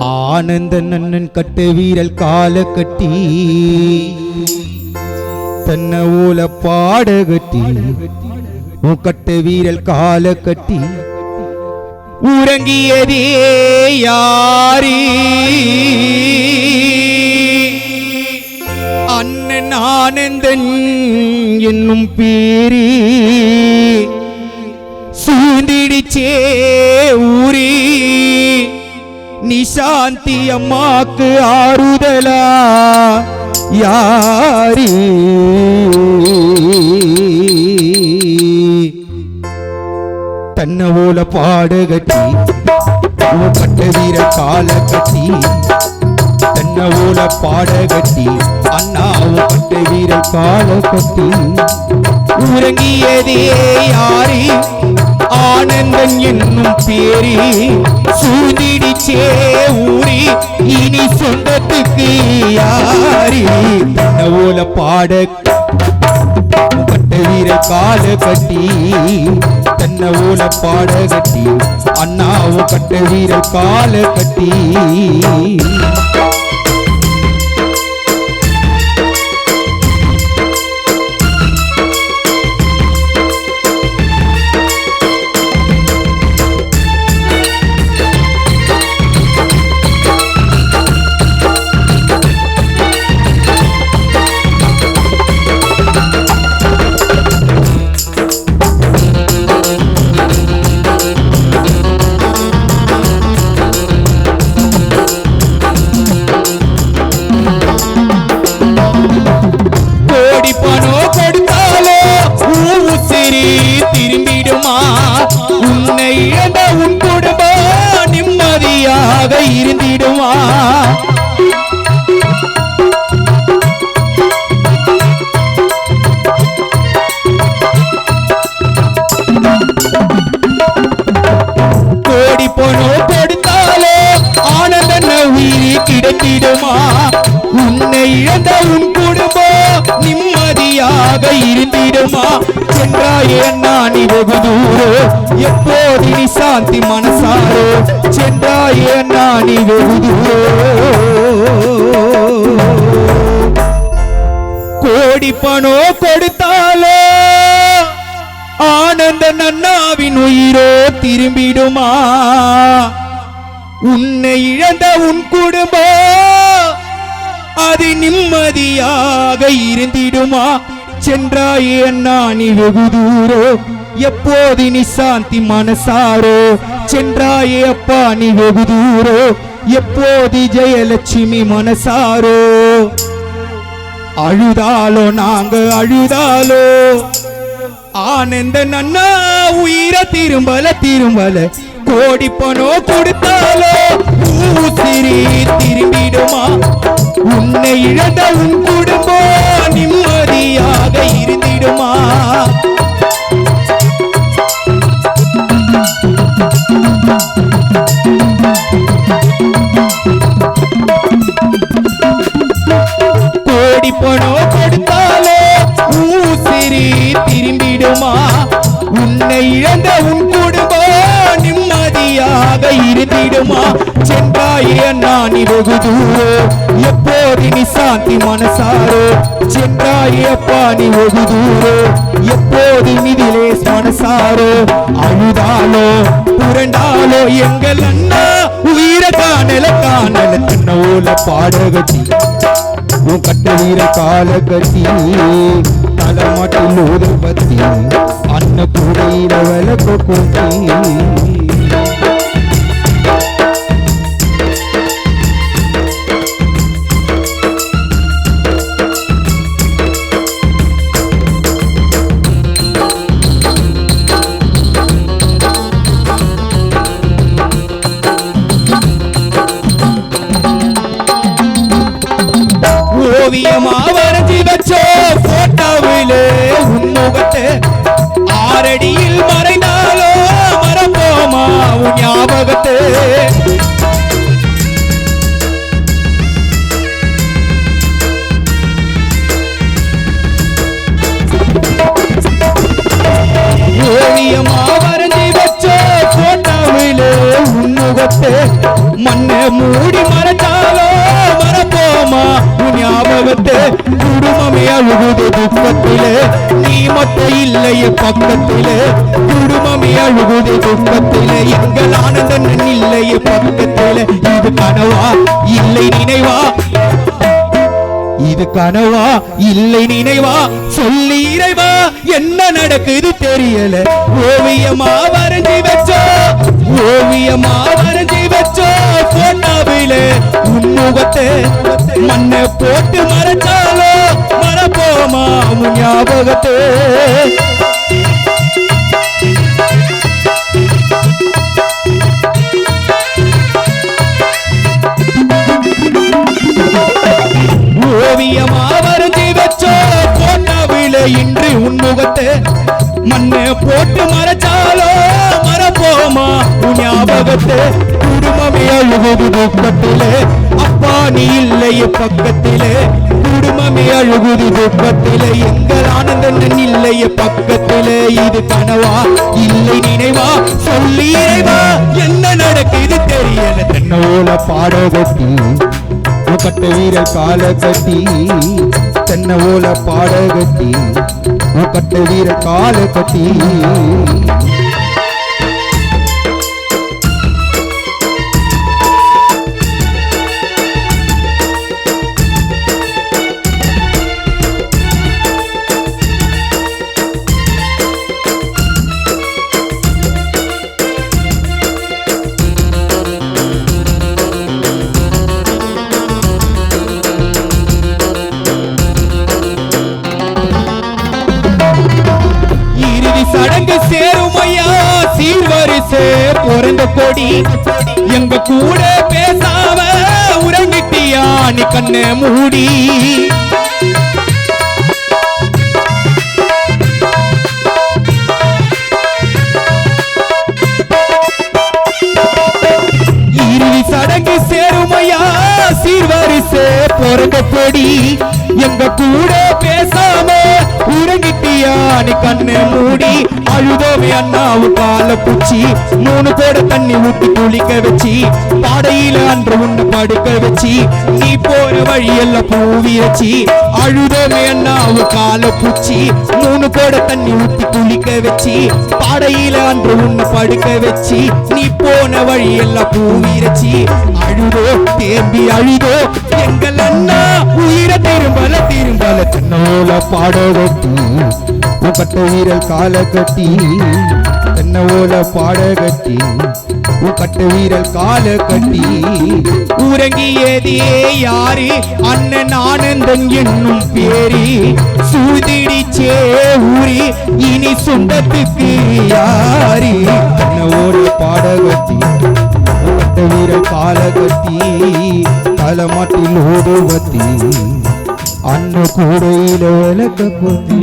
ஆனந்த நன்னன் கட்ட வீரல் கால கட்டி தன்ன ஓல பாட கட்டி உன் கட்ட வீரல் கால கட்டி உறங்கியதே யாரி அண்ணன் ஆனந்தன் என்னும் பேரி சூழ்ந்திடிச்சே ஊரி நிசாந்தி அம்மாக்கு ஆறுதலா யாரி தன்ன ஓல பாட கட்டி கட்ட வீர கால கட்டி தன்ன ஓல பாட கட்டி அண்ணாவும் கட்ட வீர கால கட்டி உறங்கியதே யாரி ஆனந்தன் என்னும் பேரி சூழ்ந்திடிச்சே ஊரி இனி சொந்தத்துக்கு யாரி தன்ன ஓல பாட கட்ட வீர கால கட்டி தன்ன ஓல பாட கட்டி அண்ணாவும் கட்ட வீர கால கட்டி திரும்பிடுமா உன்னை இழந்த உன் குடும்பம் நிம்மதியாக இருந்திடுமா கோடி பணோ கொடுத்தாலோ ஆனந்த உயிர் கிடைத்திடுமா உன்னை இழந்த உன் குடும்பம் நிம்மதியாக இருந்திடுமா சென்றாயே நானி வெகு தூரோ எப்போது நீ சாந்தி மனசாரோ சென்றாயே நானி வெகு தூரோ கோடி பணோ கொடுத்தாலோ ஆனந்த நன்னாவின் உயிரோ திரும்பிடுமா உன்னை இழந்த உன் குடும்பம் அது நிம்மதியாக இருந்திடுமா சென்றாயே நானி வெகு தூரோ எப்போது நீ சாந்தி மனசாரோ சென்றாயே அப்பா நீ வெகு தூரோ எப்போது ஜெயலட்சுமி மனசாரோ அழுதாலோ நாங்க அழுதாலோ ஆனந்த நன்னா உயிர திரும்பல கோடி பணோ கொடுத்தாலோ ஊசிரி திரும்பிடுமா உன்னை இழந்த உன் குடும்பம் நிம்மதியாக இருந்திடுமா கோடி பணோ கொடுத்தாலோ ஊசிரி திரும்பிடுமா உன்னை இழந்த உன் குடும்பம் நிம்மதியாக இருந்திடுமா சென்றாயே நானி வெகு தூரோ எப்போது நீ சாந்தி மனசாரோ சென்றாயே அப்பா நீ வெகு தூரோ எப்போது நிதிலே மனசாரோ அழுதாலோ புரண்டாலோ எங்கள் அண்ணா உயிர காணல தன்ன ஓல பாடகட்டி உன் கட்ட வீர கால கட்டி தலைமாட்டில் ஊதல் பத்தி அன்ன கூடையில விளக்க கூட்டி ஓவியமா வரைஞ்சி வச்சோ போட்டோவிலே உன்முகத்தை ஆரடியில் மறைந்தாலோ மறப்போமா உன் ஞாபகத்தை ஓவியமா வரைஞ்சி வச்சோ போட்டோவிலே உன்முகத்தை மண்ணை மூடி மறைச்சாலோ மறப்போமா உன் ஞாபகத்தை குடும்பமே அழுகுது துக்கத்திலே நீ மட்டும் இல்லையே பக்கத்திலே குடும்பமே அழுகுது துக்கத்திலே எங்கள் ஆனந்தன் இல்லையே பக்கத்திலே இது கனவா இல்லை நினைவா இது கனவா இல்லை நினைவா சொல்லி இறைவா என்ன நடக்குது தெரியல ஓவியமா வரைஞ்சி வச்சோ ஓவியமா வரைஞ்சி வச்சோ போட்டாவிலே உன்முகத்தை மண்ணை போட்டு மறைச்சாலோ மறப்போமா உன் ஞாபகத்தை ஓவியமா வரைஞ்சி வச்சோ போட்டாவிலே இன்று உன்முகத்தை மண்ணை போட்டு மறைச்சாலோ மறப்போமா உன் ஞாபகத்தை குடும்பமே அழுகுது துக்கத்திலே அப்பா நீ இல்லையே பக்கத்திலே குடும்பமே அழுகுது துக்கத்திலே எங்கள் ஆனந்தன் இல்லையே பக்கத்திலே இது கனவா இல்லை நினைவா சொல்லி இறைவா என்ன நடக்குது தெரியல தென்னோல பாடகத்தி கட்ட வீரல் கால கட்டி தென்ன ஓல பாடகத்தி கட்ட வீரல் கால கட்டி சடங்கு சேருமையா சீர்வரிசை பிறந்த கொடி எங்க கூட பேசாம உறங்கிட்டியா நீ கண்ணை மூடி இறுதி சடங்கு சேருமையா சீர்வரிசை பிறந்த கொடி எங்க கூட பேசாம உறங்கிட்டியா நீ கண்ணை மூடி அழுதோமே அண்ணாவு கால குச்சி 3 கோட தண்ணி ஊட்டி குளிக்க வச்சு பாடையில அன்று உன்னை படுக்க வச்சு நீ போற வழியெல்லாம் பூவி வச்சு அழுதோமே அண்ணாவு கால குச்சி 3 கோட தண்ணி ஊட்டி குளிக்க வச்சு பாடையில அன்று உன்னை படுக்க வச்சு நீ போன வழியெல்லாம் பூவி வச்சு அழுதோ தேம்பி அழுதோ எங்கள் அண்ணா உயிரை திரும்பல திரும்பல தென்னோல பாடகத்தி கட்ட வீரல் கால கட்டி தென்னோல பாடகத்தி கட்ட வீரல் கால கட்டி உறங்கியதே யாரு அண்ணன் ஆனந்தன் என்னும் பேரி சூதிடிச்சே ஊரி இனி சொந்தத்துக்கு யாரு தென்னோல பாடகத்தி கட்ட வீரல் கால கட்டி தலமாட்டில் ஓடுவத்தி அண்ணு கூடையில விளக்க போத்தி